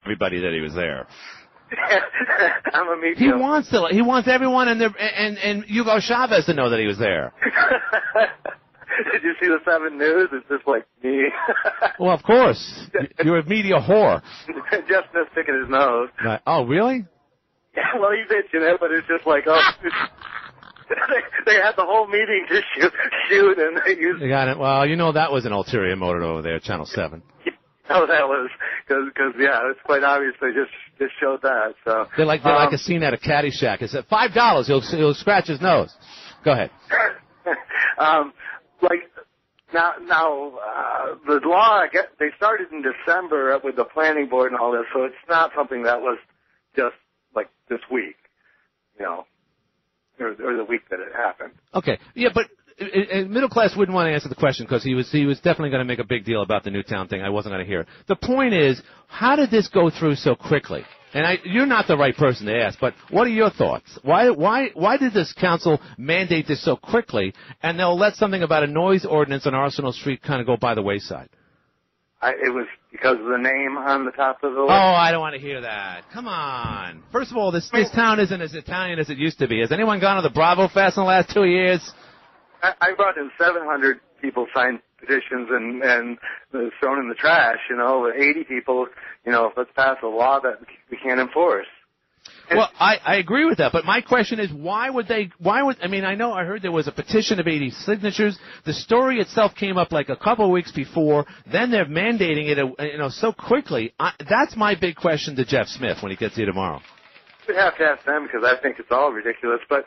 everybody that he was there. I'm a medium. He wants everyone and Hugo Chavez to know that he was there. Did you see the 7 News? It's just like me. Well, of course. You're a media whore. Jeff Smith sticking his nose. Right. Oh, really? Yeah, well, he's itching it, but it's just like, oh. They had the whole meeting to shoot, and they used... You got it. Well, you know that was an ulterior motive over there, Channel 7. Oh, that was, because yeah, it's quite obvious they just showed that, so... They're like a scene out of Caddyshack. It's at $5, he'll scratch his nose. Go ahead. The law, I guess, they started in December with the planning board and all this, so it's not something that was just, like, this week, you know, or the week that it happened. Okay. Yeah, but middle class wouldn't want to answer the question because he was definitely going to make a big deal about the Newtown thing. I wasn't going to hear it. The point is, how did this go through so quickly? And you're not the right person to ask, but what are your thoughts? Why did this council mandate this so quickly, and they'll let something about a noise ordinance on Arsenal Street kind of go by the wayside? It was because of the name on the top of the list. Oh, I don't want to hear that. Come on. First of all, this town isn't as Italian as it used to be. Has anyone gone to the Bravo Fest in the last 2 years? I brought in 700 people signed petitions and thrown in the trash, you know, 80 people, you know, let's pass a law that we can't enforce. Well, I agree with that, but my question is, I heard there was a petition of 80 signatures. The story itself came up like a couple of weeks before. Then they're mandating it, so quickly. That's my big question to Jeff Smith when he gets here tomorrow. We'd have to ask them because I think it's all ridiculous. But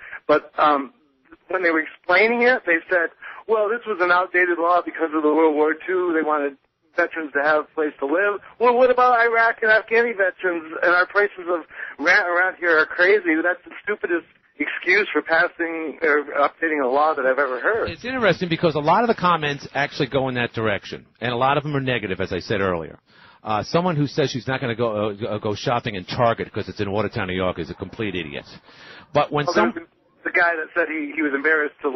when they were explaining it, they said, well, this was an outdated law because of the World War II. They wanted veterans to have a place to live. Well, what about Iraq and Afghani veterans? And our prices of rent around here are crazy. That's the stupidest excuse for passing or updating a law that I've ever heard. It's interesting because a lot of the comments actually go in that direction, and a lot of them are negative, as I said earlier. Someone who says she's not going to go shopping in Target because it's in Watertown, New York, is a complete idiot. But when the guy that said he was embarrassed to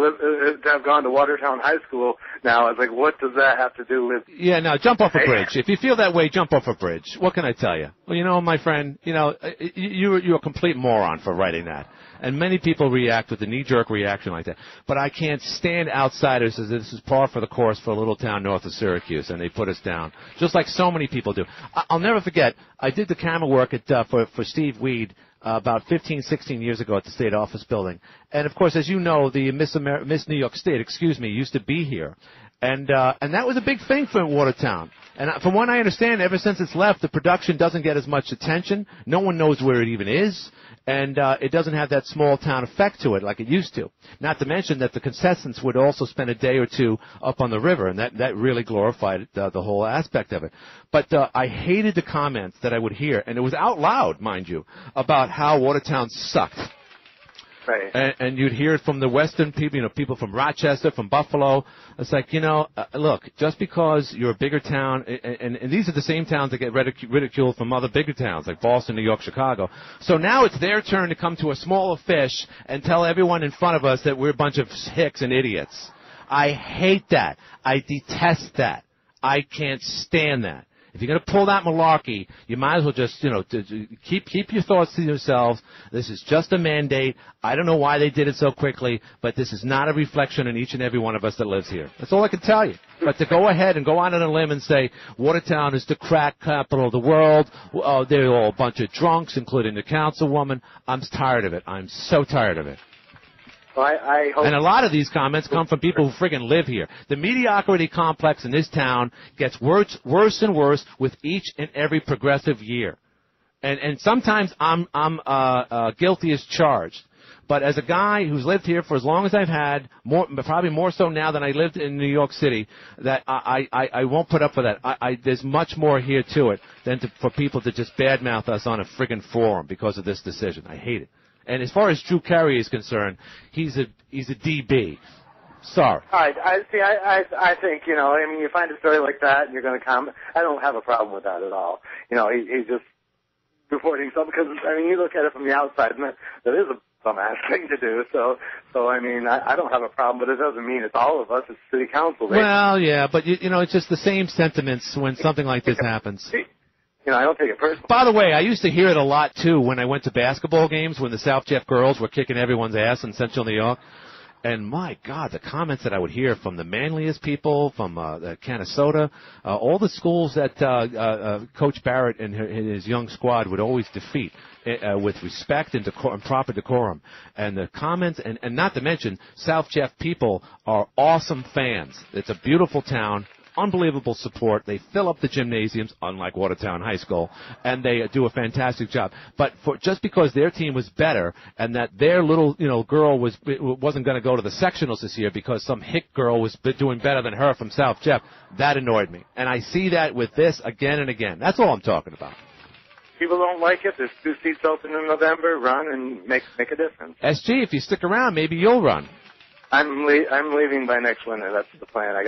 have gone to Watertown High School now, I was like, what does that have to do with... Yeah, no, jump off a bridge. If you feel that way, jump off a bridge. What can I tell you? Well, my friend, you're a complete moron for writing that. And many people react with a knee-jerk reaction like that. But I can't stand outsiders as this is par for the course for a little town north of Syracuse, and they put us down, just like so many people do. I'll never forget, I did the camera work for Steve Weed about 15, 16 years ago at the State Office Building. And, of course, as you know, the Miss New York State, used to be here. And that was a big thing for Watertown. And from what I understand, ever since it's left, the production doesn't get as much attention. No one knows where it even is. And it doesn't have that small town effect to it like it used to. Not to mention that the contestants would also spend a day or two up on the river, and that really glorified the whole aspect of it. But I hated the comments that I would hear, and it was out loud, mind you, about how Watertown sucked. Right. And you'd hear it from the western people, people from Rochester, from Buffalo. It's like, look, just because you're a bigger town, and these are the same towns that get ridiculed from other bigger towns, like Boston, New York, Chicago. So now it's their turn to come to a smaller fish and tell everyone in front of us that we're a bunch of hicks and idiots. I hate that. I detest that. I can't stand that. If you're going to pull that malarkey, you might as well just, keep your thoughts to yourselves. This is just a mandate. I don't know why they did it so quickly, but this is not a reflection on each and every one of us that lives here. That's all I can tell you. But to go ahead and go out on a limb and say Watertown is the crack capital of the world, they're all a bunch of drunks, including the councilwoman, I'm tired of it. I'm so tired of it. Well, I hope. And a lot of these comments come from people who friggin' live here. The mediocrity complex in this town gets worse and worse with each and every progressive year. And sometimes I'm guilty as charged. But as a guy who's lived here for as long as I've had, probably more so now than I lived in New York City, that I won't put up for that. There's much more here to it than for people to just badmouth us on a friggin' forum because of this decision. I hate it. And as far as Drew Carey is concerned, he's a DB. Sorry. All right. I think, you find a story like that and you're going to comment. I don't have a problem with that at all. He's just reporting something because, you look at it from the outside and that is a dumbass thing to do. So I don't have a problem, but it doesn't mean it's all of us. It's city council. Well, yeah, but, it's just the same sentiments when something like this happens. I don't take it personally. By the way, I used to hear it a lot, too, when I went to basketball games when the South Jeff girls were kicking everyone's ass in Central New York. And, my God, the comments that I would hear from the manliest people, from Canastota, all the schools that Coach Barrett and his young squad would always defeat with respect and proper decorum. And the comments, and not to mention, South Jeff people are awesome fans. It's a beautiful town. Unbelievable support. They fill up the gymnasiums, unlike Watertown High School, and they do a fantastic job. But just because their team was better and that their little girl wasn't going to go to the sectionals this year because some hick girl was doing better than her from South Jeff, that annoyed me. And I see that with this again and again. That's all I'm talking about. People don't like it. There's 2 seats open in November. Run and make a difference. SG, if you stick around, maybe you'll run. I'm leaving by next winter. That's the plan. I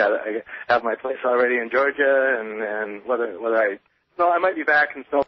have my place already in Georgia, and whether I might be back and so.